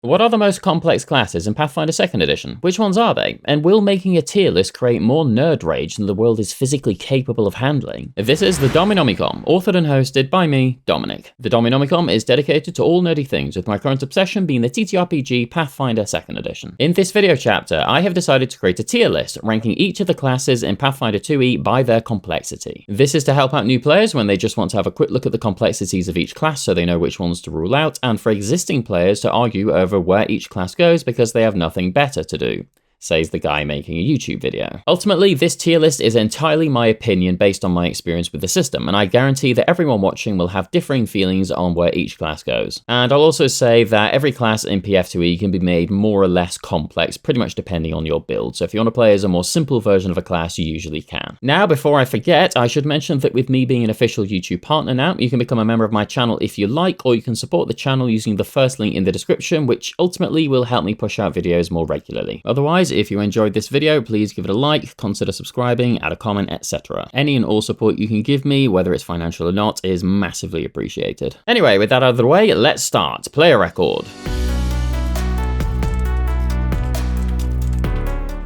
What are the most complex classes in Pathfinder 2nd edition? Which ones are they? And will making a tier list create more nerd rage than the world is physically capable of handling? This is the Dominomicon, authored and hosted by me, Dominic. The Dominomicon is dedicated to all nerdy things, with my current obsession being the TTRPG Pathfinder 2nd edition. In this video chapter, I have decided to create a tier list, ranking each of the classes in Pathfinder 2e by their complexity. This is to help out new players when they just want to have a quick look at the complexities of each class so they know which ones to rule out, and for existing players to argue over where each class goes because they have nothing better to do, says the guy making a YouTube video. Ultimately, this tier list is entirely my opinion based on my experience with the system, and I guarantee that everyone watching will have differing feelings on where each class goes. And I'll also say that every class in PF2E can be made more or less complex, pretty much depending on your build, so if you want to play as a more simple version of a class, you usually can. Now, before I forget, I should mention that with me being an official YouTube partner now, you can become a member of my channel if you like, or you can support the channel using the first link in the description, which ultimately will help me push out videos more regularly. Otherwise, if you enjoyed this video, please give it a like, consider subscribing, add a comment, etc. Any and all support you can give me, whether it's financial or not, is massively appreciated. Anyway, with that out of the way, let's start. Player record.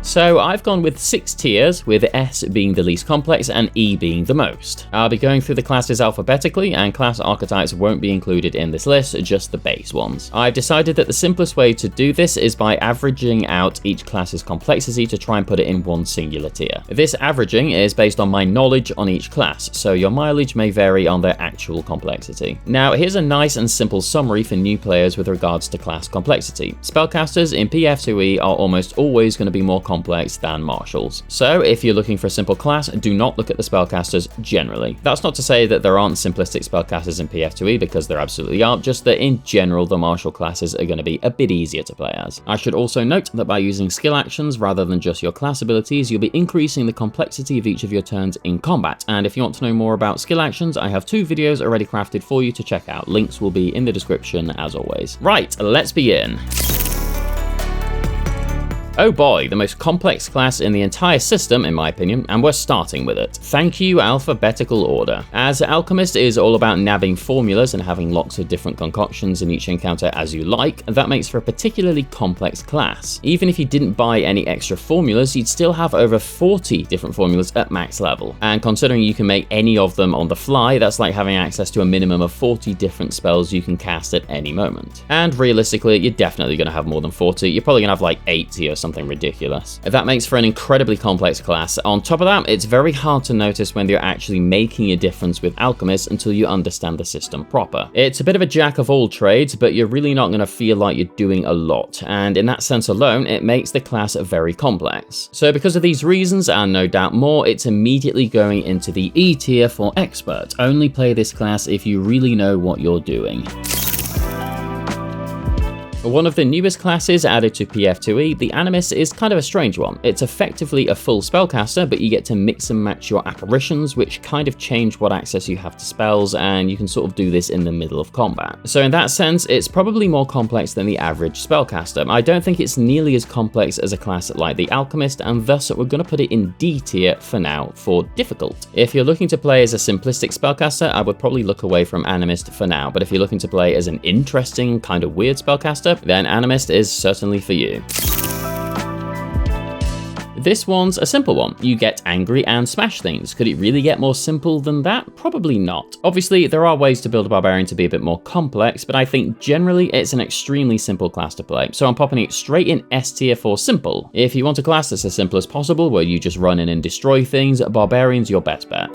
So I've gone with 6 tiers, with S being the least complex and E being the most. I'll be going through the classes alphabetically, and class archetypes won't be included in this list, just the base ones. I've decided that the simplest way to do this is by averaging out each class's complexity to try and put it in one singular tier. This averaging is based on my knowledge on each class, so your mileage may vary on their actual complexity. Now, here's a nice and simple summary for new players with regards to class complexity. Spellcasters in PF2E are almost always going to be more complex than marshals. So if you're looking for a simple class, do not look at the spellcasters generally. That's not to say that there aren't simplistic spellcasters in PF2E, because there absolutely are, just that in general the martial classes are going to be a bit easier to play as. I should also note that by using skill actions rather than just your class abilities, you'll be increasing the complexity of each of your turns in combat, and if you want to know more about skill actions, I have 2 videos already crafted for you to check out. Links will be in the description as always. Right, let's begin. Oh boy, the most complex class in the entire system, in my opinion, and we're starting with it. Thank you, alphabetical order. As Alchemist is all about nabbing formulas and having lots of different concoctions in each encounter as you like, that makes for a particularly complex class. Even if you didn't buy any extra formulas, you'd still have over 40 different formulas at max level. And considering you can make any of them on the fly, that's like having access to a minimum of 40 different spells you can cast at any moment. And realistically, you're definitely going to have more than 40. You're probably going to have like 80 or something ridiculous. That makes for an incredibly complex class. On top of that, it's very hard to notice when you're actually making a difference with Alchemist until you understand the system proper. It's a bit of a jack of all trades, but you're really not going to feel like you're doing a lot, and in that sense alone, it makes the class very complex. So because of these reasons, and no doubt more, it's immediately going into the E tier for expert. Only play this class if you really know what you're doing. One of the newest classes added to PF2E, the Animist, is kind of a strange one. It's effectively a full spellcaster, but you get to mix and match your apparitions, which kind of change what access you have to spells, and you can sort of do this in the middle of combat. So in that sense, it's probably more complex than the average spellcaster. I don't think it's nearly as complex as a class like the Alchemist, and thus we're going to put it in D tier for now for difficult. If you're looking to play as a simplistic spellcaster, I would probably look away from Animist for now, but if you're looking to play as an interesting, kind of weird spellcaster, then Animist is certainly for you. This one's a simple one. You get angry and smash things. Could it really get more simple than that? Probably not. Obviously, there are ways to build a Barbarian to be a bit more complex, but I think generally it's an extremely simple class to play, so I'm popping it straight in S tier for simple. If you want a class that's as simple as possible, where you just run in and destroy things, Barbarian's your best bet.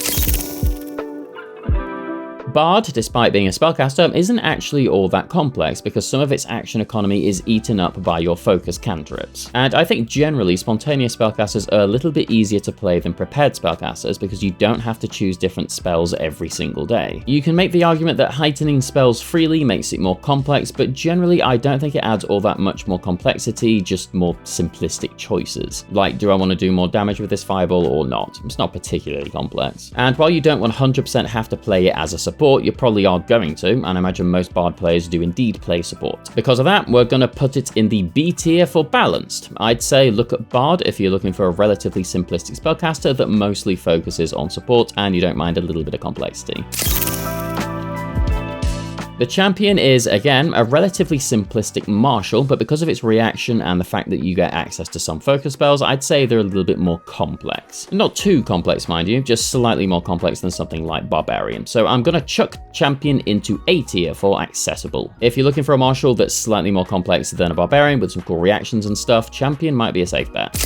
Bard, despite being a spellcaster, isn't actually all that complex because some of its action economy is eaten up by your focus cantrips. And I think generally spontaneous spellcasters are a little bit easier to play than prepared spellcasters because you don't have to choose different spells every single day. You can make the argument that heightening spells freely makes it more complex, but generally I don't think it adds all that much more complexity, just more simplistic choices. Like, do I want to do more damage with this fireball or not? It's not particularly complex. And while you don't 100% have to play it as a support, you probably are going to, and I imagine most Bard players do indeed play support. Because of that, we're going to put it in the B tier for balanced. I'd say look at Bard if you're looking for a relatively simplistic spellcaster that mostly focuses on support and you don't mind a little bit of complexity. The champion is, again, a relatively simplistic martial, but because of its reaction and the fact that you get access to some focus spells, I'd say they're a little bit more complex. Not too complex, mind you, just slightly more complex than something like Barbarian. So I'm gonna chuck champion into A tier for accessible. If you're looking for a martial that's slightly more complex than a Barbarian with some cool reactions and stuff, champion might be a safe bet.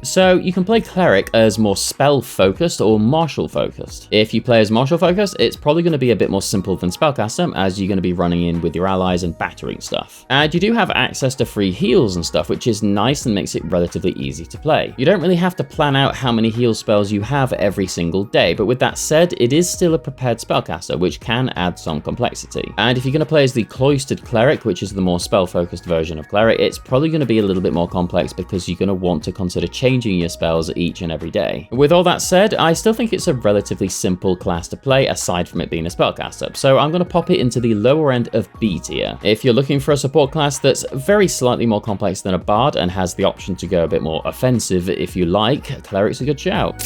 So you can play Cleric as more spell-focused or martial-focused. If you play as martial-focused, it's probably going to be a bit more simple than Spellcaster, as you're going to be running in with your allies and battering stuff. And you do have access to free heals and stuff, which is nice and makes it relatively easy to play. You don't really have to plan out how many heal spells you have every single day, but with that said, it is still a prepared Spellcaster, which can add some complexity. And if you're going to play as the Cloistered Cleric, which is the more spell-focused version of Cleric, it's probably going to be a little bit more complex because you're going to want to consider changing your spells each and every day. With all that said, I still think it's a relatively simple class to play aside from it being a spellcaster, so I'm going to pop it into the lower end of B tier. If you're looking for a support class that's very slightly more complex than a bard and has the option to go a bit more offensive if you like, Cleric's a good shout.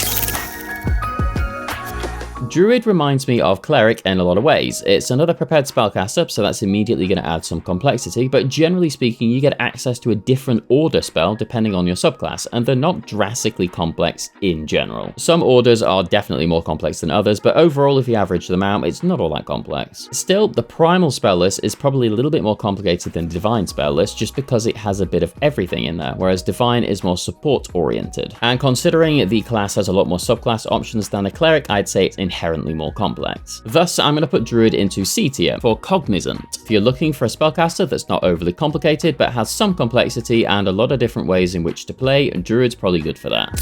Druid reminds me of Cleric in a lot of ways. It's another prepared spellcaster, so that's immediately going to add some complexity, but generally speaking, you get access to a different order spell depending on your subclass, and they're not drastically complex in general. Some orders are definitely more complex than others, but overall, if you average them out, it's not all that complex. Still, the primal spell list is probably a little bit more complicated than Divine spell list, just because it has a bit of everything in there, whereas Divine is more support-oriented. And considering the class has a lot more subclass options than a Cleric, I'd say it's inherently more complex. Thus, I'm going to put Druid into C tier for cognizant. If you're looking for a spellcaster that's not overly complicated but has some complexity and a lot of different ways in which to play, Druid's probably good for that.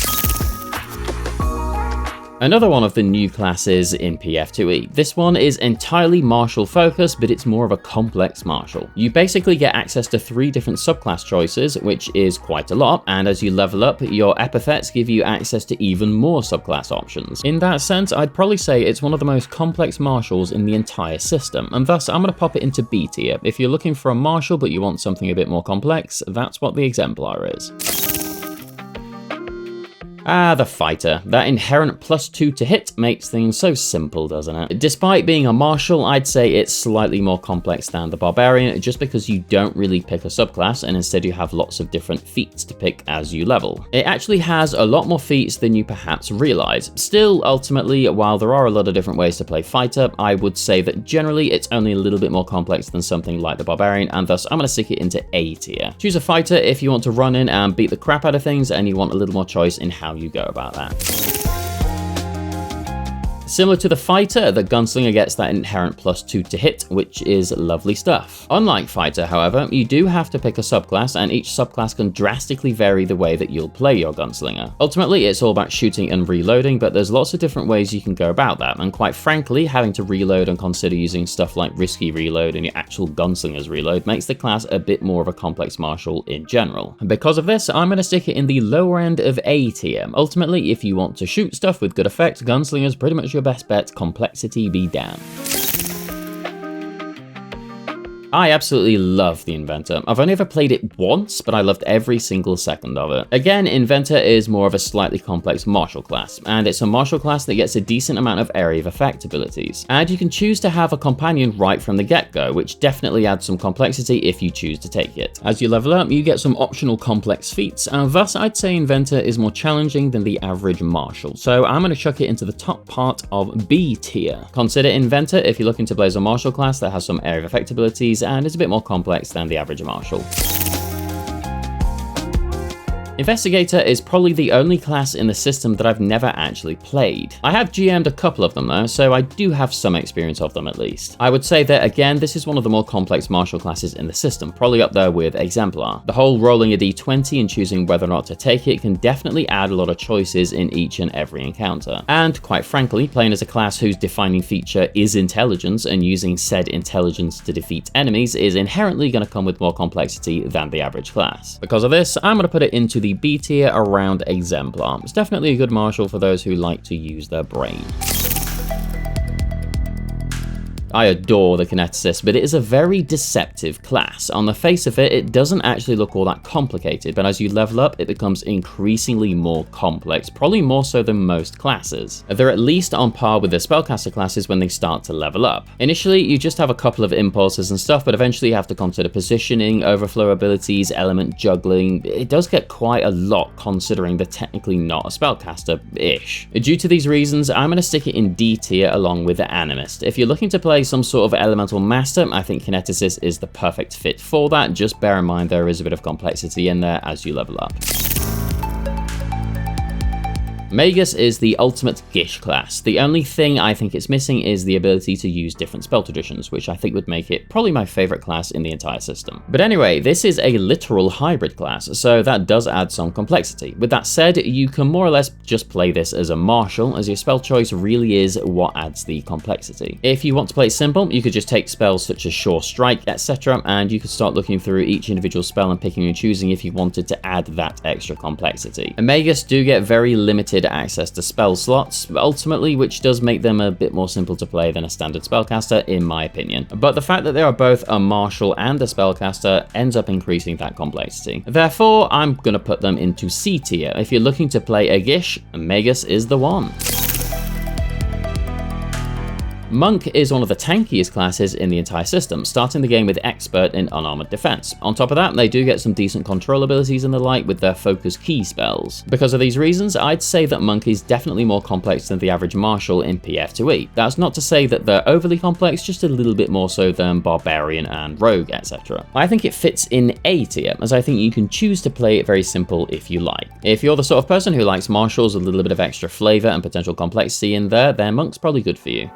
Another one of the new classes in PF2E. This one is entirely martial focused, but it's more of a complex martial. You basically get access to 3 different subclass choices, which is quite a lot, and as you level up, your epithets give you access to even more subclass options. In that sense, I'd probably say it's one of the most complex martials in the entire system, and thus I'm going to pop it into B tier. If you're looking for a martial but you want something a bit more complex, that's what the Exemplar is. Ah, the fighter. That inherent +2 to hit makes things so simple, doesn't it? Despite being a martial, I'd say it's slightly more complex than the Barbarian, just because you don't really pick a subclass, and instead you have lots of different feats to pick as you level. It actually has a lot more feats than you perhaps realize. Still, ultimately, while there are a lot of different ways to play fighter, I would say that generally it's only a little bit more complex than something like the Barbarian, and thus I'm going to stick it into A tier. Choose a fighter if you want to run in and beat the crap out of things, and you want a little more choice in how you go about that. Similar to the fighter, the Gunslinger gets that inherent +2 to hit, which is lovely stuff. Unlike fighter, however, you do have to pick a subclass, and each subclass can drastically vary the way that you'll play your Gunslinger. Ultimately, it's all about shooting and reloading, but there's lots of different ways you can go about that, and quite frankly, having to reload and consider using stuff like risky reload and your actual Gunslinger's reload makes the class a bit more of a complex martial in general. And because of this, I'm going to stick it in the lower end of A tier. Ultimately, if you want to shoot stuff with good effect, Gunslinger's pretty much your best bet, complexity be damned. I absolutely love the Inventor. I've only ever played it once, but I loved every single second of it. Again, Inventor is more of a slightly complex martial class, and it's a martial class that gets a decent amount of area of effect abilities. And you can choose to have a companion right from the get-go, which definitely adds some complexity if you choose to take it. As you level up, you get some optional complex feats, and thus I'd say Inventor is more challenging than the average martial. So I'm going to chuck it into the top part of B tier. Consider Inventor if you're looking to play as a martial class that has some area of effect abilities and is a bit more complex than the average martial. Investigator is probably the only class in the system that I've never actually played. I have GM'd a couple of them though, so I do have some experience of them at least. I would say that again, this is one of the more complex martial classes in the system, probably up there with Exemplar. The whole rolling a d20 and choosing whether or not to take it can definitely add a lot of choices in each and every encounter. And quite frankly, playing as a class whose defining feature is intelligence and using said intelligence to defeat enemies is inherently going to come with more complexity than the average class. Because of this, I'm going to put it into the B tier around Exemplar. It's definitely a good martial for those who like to use their brain. I adore the Kineticist, but it is a very deceptive class. On the face of it, it doesn't actually look all that complicated, but as you level up, it becomes increasingly more complex, probably more so than most classes. They're at least on par with the spellcaster classes when they start to level up. Initially, you just have a couple of impulses and stuff, but eventually you have to consider positioning, overflow abilities, element juggling. It does get quite a lot considering they're technically not a spellcaster-ish. Due to these reasons, I'm going to stick it in D tier along with the Animist. If you're looking to play some sort of elemental master, I think Kineticist is the perfect fit for that. Just bear in mind there is a bit of complexity in there as you level up. Magus is the ultimate Gish class. The only thing I think it's missing is the ability to use different spell traditions, which I think would make it probably my favorite class in the entire system. But anyway, this is a literal hybrid class, so that does add some complexity. With that said, you can more or less just play this as a martial, as your spell choice really is what adds the complexity. If you want to play it simple, you could just take spells such as Sure Strike, etc., and you could start looking through each individual spell and picking and choosing if you wanted to add that extra complexity. And Magus do get very limited access to spell slots, ultimately, which does make them a bit more simple to play than a standard spellcaster, in my opinion. But the fact that they are both a martial and a spellcaster ends up increasing that complexity. Therefore, I'm gonna put them into C tier. If you're looking to play a Gish, Magus is the one. Monk is one of the tankiest classes in the entire system, starting the game with Expert in Unarmored Defense. On top of that, they do get some decent control abilities and the like with their Focus Key spells. Because of these reasons, I'd say that Monk is definitely more complex than the average Martial in PF2E. That's not to say that they're overly complex, just a little bit more so than Barbarian and Rogue, etc. I think it fits in A tier, as I think you can choose to play it very simple if you like. If you're the sort of person who likes Martials with a little bit of extra flavor and potential complexity in there, then Monk's probably good for you.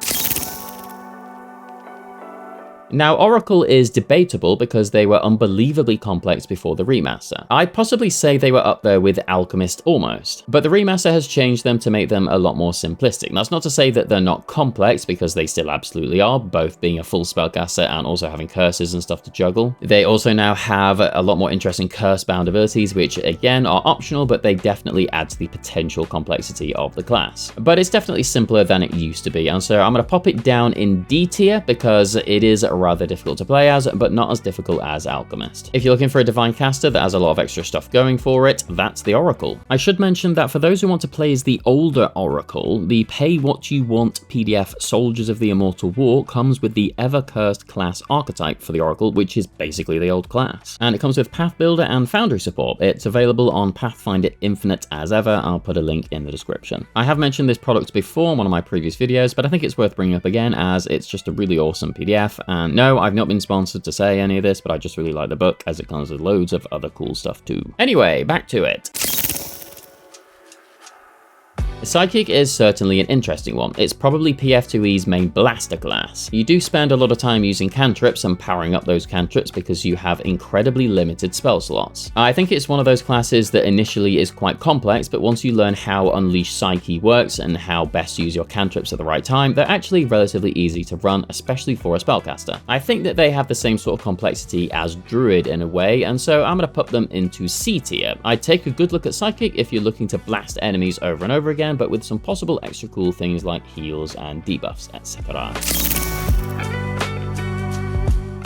Now, Oracle is debatable because they were unbelievably complex before the remaster. I'd possibly say they were up there with Alchemist almost, but the remaster has changed them to make them a lot more simplistic. That's not to say that they're not complex, because they still absolutely are, both being a full spellcaster and also having curses and stuff to juggle. They also now have a lot more interesting curse-bound abilities, which again are optional, but they definitely add to the potential complexity of the class. But it's definitely simpler than it used to be, and so I'm going to pop it down in D tier because it is rather difficult to play as, but not as difficult as Alchemist. If you're looking for a divine caster that has a lot of extra stuff going for it, that's the Oracle. I should mention that for those who want to play as the older Oracle, the Pay What You Want PDF Soldiers of the Immortal War comes with the Ever-Cursed class archetype for the Oracle, which is basically the old class. And it comes with Path Builder and Foundry support. It's available on Pathfinder Infinite as ever. I'll put a link in the description. I have mentioned this product before in one of my previous videos, but I think it's worth bringing up again as it's just a really awesome PDF. And no, I've not been sponsored to say any of this, but I just really like the book as it comes with loads of other cool stuff too. Anyway, back to it. Psychic is certainly an interesting one. It's probably PF2E's main blaster class. You do spend a lot of time using cantrips and powering up those cantrips because you have incredibly limited spell slots. I think it's one of those classes that initially is quite complex, but once you learn how Unleash Psyche works and how best to use your cantrips at the right time, they're actually relatively easy to run, especially for a spellcaster. I think that they have the same sort of complexity as Druid in a way, and so I'm going to put them into C tier. I'd take a good look at Psychic if you're looking to blast enemies over and over again, but with some possible extra cool things like heals and debuffs, etc.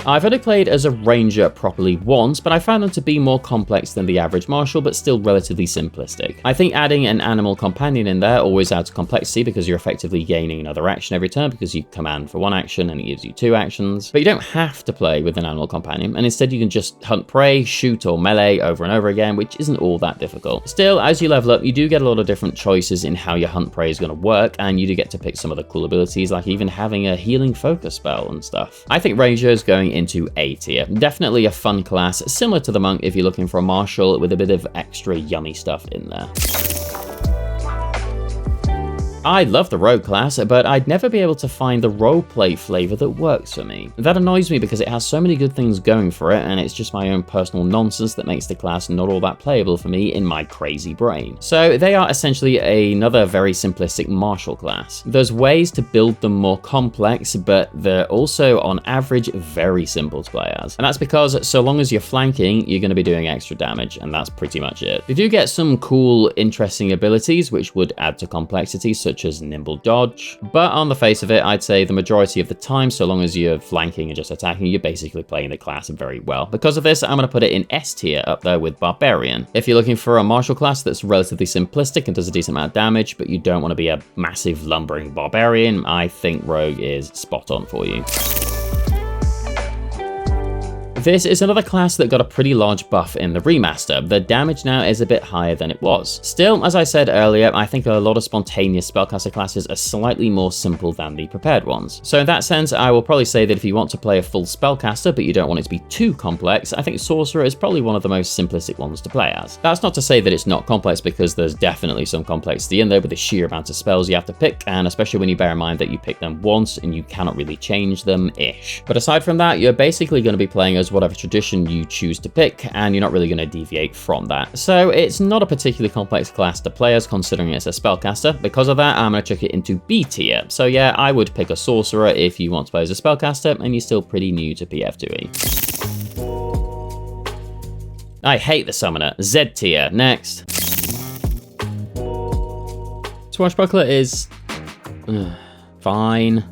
I've only played as a ranger properly once, but I found them to be more complex than the average martial, but still relatively simplistic. I think adding an animal companion in there always adds complexity because you're effectively gaining another action every turn because you command for one action and it gives you 2 actions. But you don't have to play with an animal companion, and instead you can just hunt prey, shoot or melee over and over again, which isn't all that difficult. Still, as you level up, you do get a lot of different choices in how your hunt prey is going to work, and you do get to pick some of the cool abilities, like even having a healing focus spell and stuff. I think ranger is going into A tier. Definitely a fun class, similar to the monk if you're looking for a martial with a bit of extra yummy stuff in there. I love the rogue class, but I'd never be able to find the roleplay flavor that works for me. That annoys me because it has so many good things going for it, and it's just my own personal nonsense that makes the class not all that playable for me in my crazy brain. So they are essentially another very simplistic martial class. There's ways to build them more complex, but they're also on average very simple to play as. And that's because so long as you're flanking, you're going to be doing extra damage, and that's pretty much it. You do get some cool, interesting abilities which would add to complexity, such such as nimble dodge, but on the face of it, I'd say the majority of the time, so long as you're flanking and just attacking, you're basically playing the class very well. Because of this, I'm going to put it in S tier up there with Barbarian. If you're looking for a martial class that's relatively simplistic and does a decent amount of damage, but you don't want to be a massive lumbering Barbarian, I think Rogue is spot on for you. This is another class that got a pretty large buff in the remaster. The damage now is a bit higher than it was. Still, as I said earlier, I think a lot of spontaneous spellcaster classes are slightly more simple than the prepared ones. So in that sense, I will probably say that if you want to play a full spellcaster, but you don't want it to be too complex, I think Sorcerer is probably one of the most simplistic ones to play as. That's not to say that it's not complex, because there's definitely some complexity in there with the sheer amount of spells you have to pick, and especially when you bear in mind that you pick them once and you cannot really change them-ish. But aside from that, you're basically going to be playing as whatever tradition you choose to pick, and you're not really going to deviate from that. So it's not a particularly complex class to play as, considering it's a spellcaster. Because of that, I'm going to chuck it into B tier. So yeah, I would pick a Sorcerer if you want to play as a spellcaster and you're still pretty new to PF2E. I hate the Summoner. Z tier. Next. Swashbuckler is fine.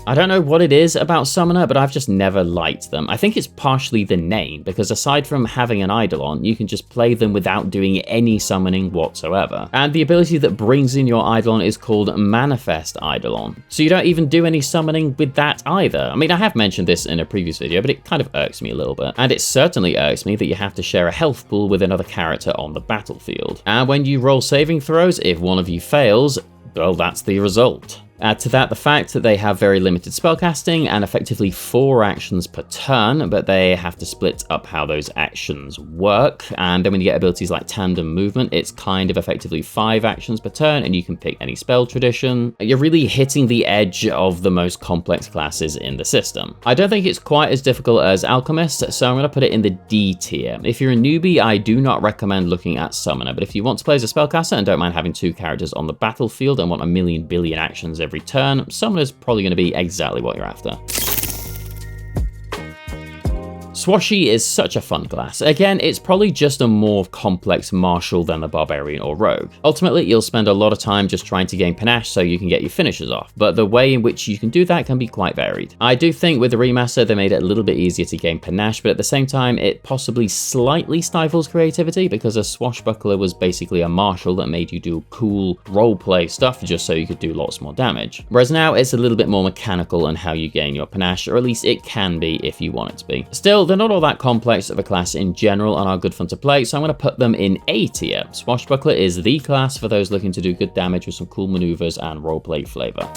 I don't know what it is about Summoner, but I've just never liked them. I think it's partially the name, because aside from having an Eidolon, you can just play them without doing any summoning whatsoever. And the ability that brings in your Eidolon is called Manifest Eidolon. So you don't even do any summoning with that either. I mean, I have mentioned this in a previous video, but it kind of irks me a little bit. And it certainly irks me that you have to share a health pool with another character on the battlefield. And when you roll saving throws, if one of you fails, well, that's the result. Add to that the fact that they have very limited spellcasting and effectively 4 actions per turn, but they have to split up how those actions work. And then when you get abilities like tandem movement, it's kind of effectively 5 actions per turn, and you can pick any spell tradition. You're really hitting the edge of the most complex classes in the system. I don't think it's quite as difficult as Alchemist, so I'm going to put it in the D tier. If you're a newbie, I do not recommend looking at Summoner, but if you want to play as a spellcaster and don't mind having 2 characters on the battlefield and want a million billion actions every turn, Summoner's probably going to be exactly what you're after. Swashy is such a fun class. Again, it's probably just a more complex martial than the Barbarian or Rogue. Ultimately, you'll spend a lot of time just trying to gain panache so you can get your finishers off, but the way in which you can do that can be quite varied. I do think with the remaster, they made it a little bit easier to gain panache, but at the same time, it possibly slightly stifles creativity, because a Swashbuckler was basically a martial that made you do cool roleplay stuff just so you could do lots more damage. Whereas now, it's a little bit more mechanical in how you gain your panache, or at least it can be if you want it to be. Still, they're not all that complex of a class in general and are good fun to play, so I'm going to put them in A tier. Swashbuckler is the class for those looking to do good damage with some cool maneuvers and roleplay flavor.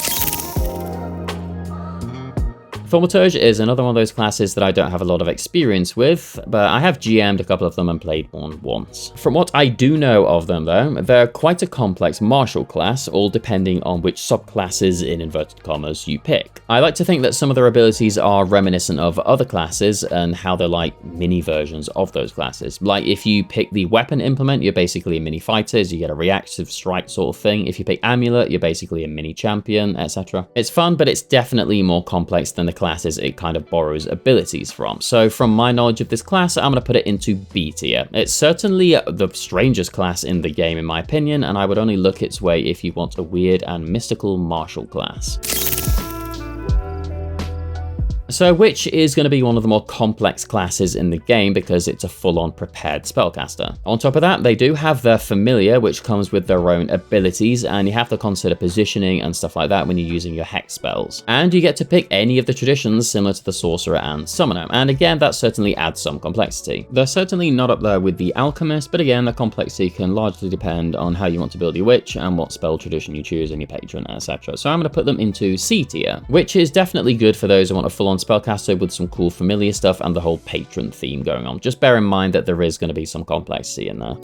Thaumaturge is another one of those classes that I don't have a lot of experience with, but I have GM'd a couple of them and played one once. From what I do know of them though, they're quite a complex martial class, all depending on which subclasses in inverted commas you pick. I like to think that some of their abilities are reminiscent of other classes and how they're like mini versions of those classes. Like if you pick the weapon implement, you're basically a mini fighter, so you get a reactive strike sort of thing. If you pick amulet, you're basically a mini champion, etc. It's fun, but it's definitely more complex than the classes it kind of borrows abilities from. So from my knowledge of this class, I'm going to put it into B tier. It's certainly the strangest class in the game in my opinion, and I would only look its way if you want a weird and mystical martial class. So which is going to be one of the more complex classes in the game because it's a full-on prepared spellcaster. On top of that, they do have their familiar, which comes with their own abilities, and you have to consider positioning and stuff like that when you're using your hex spells. And you get to pick any of the traditions similar to the Sorcerer and Summoner, and again, that certainly adds some complexity. They're certainly not up there with the Alchemist, but again, the complexity can largely depend on how you want to build your witch and what spell tradition you choose and your patron, etc. So I'm going to put them into C tier, which is definitely good for those who want a full-on spellcaster with some cool familiar stuff and the whole patron theme going on. Just bear in mind that there is going to be some complexity in there.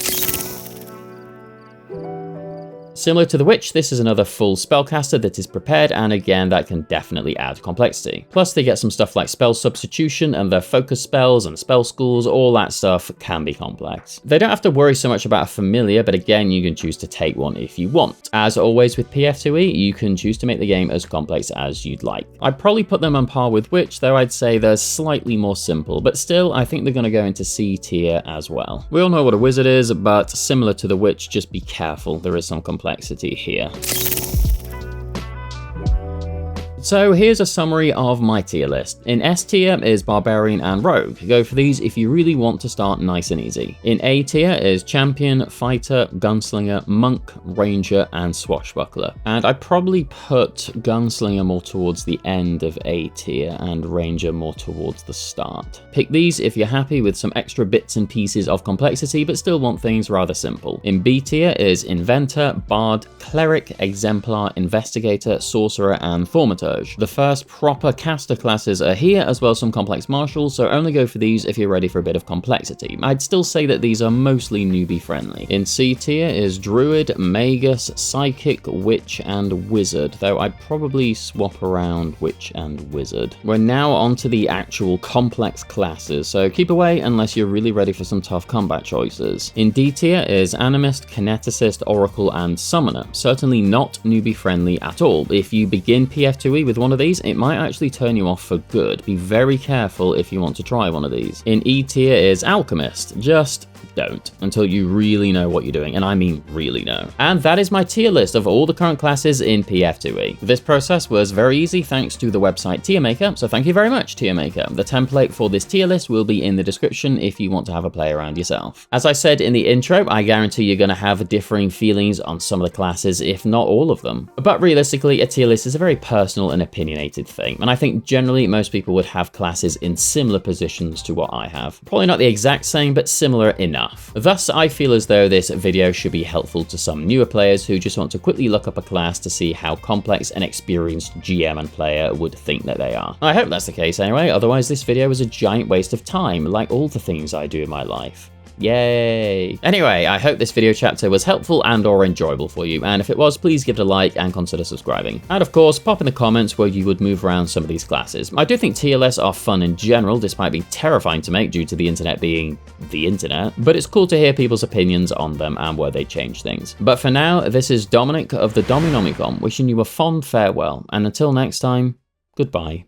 Similar to the Witch, this is another full spellcaster that is prepared, and again, that can definitely add complexity. Plus, they get some stuff like spell substitution, and their focus spells and spell schools, all that stuff can be complex. They don't have to worry so much about a familiar, but again, you can choose to take one if you want. As always with PF2E, you can choose to make the game as complex as you'd like. I'd probably put them on par with Witch, though I'd say they're slightly more simple, but still, I think they're going to go into C tier as well. We all know what a wizard is, but similar to the Witch, just be careful, there is some complexity complexity here. So here's a summary of my tier list. In S tier is Barbarian and Rogue. Go for these if you really want to start nice and easy. In A tier is Champion, Fighter, Gunslinger, Monk, Ranger, and Swashbuckler. And I probably put Gunslinger more towards the end of A tier and Ranger more towards the start. Pick these if you're happy with some extra bits and pieces of complexity but still want things rather simple. In B tier is Inventor, Bard, Cleric, Exemplar, Investigator, Sorcerer, and Thaumaturge. The first proper caster classes are here, as well as some complex martials, so only go for these if you're ready for a bit of complexity. I'd still say that these are mostly newbie friendly. In C tier is Druid, Magus, Psychic, Witch, and Wizard, though I'd probably swap around Witch and Wizard. We're now onto the actual complex classes, so keep away unless you're really ready for some tough combat choices. In D tier is Animist, Kineticist, Oracle, and Summoner. Certainly not newbie friendly at all. If you begin PF2E with one of these, it might actually turn you off for good. Be very careful if you want to try one of these. In E tier is Alchemist. Just don't until you really know what you're doing, and I mean really know. And that is my tier list of all the current classes in PF2E. This process was very easy thanks to the website Tier Maker, so thank you very much, Tier Maker. The template for this tier list will be in the description if you want to have a play around yourself. As I said in the intro, I guarantee you're going to have differing feelings on some of the classes, if not all of them. But realistically, a tier list is a very personal and opinionated thing, and I think generally most people would have classes in similar positions to what I have. Probably not the exact same, but similar enough. Thus, I feel as though this video should be helpful to some newer players who just want to quickly look up a class to see how complex an experienced GM and player would think that they are. I hope that's the case anyway, otherwise this video is a giant waste of time, like all the things I do in my life. Yay! Anyway, I hope this video chapter was helpful and or enjoyable for you, and if it was, please give it a like and consider subscribing. And of course, pop in the comments where you would move around some of these classes. I do think tier lists are fun in general, despite being terrifying to make due to the internet being the internet, but it's cool to hear people's opinions on them and where they change things. But for now, this is Dominic of the Dominomicon, wishing you a fond farewell, and until next time, goodbye.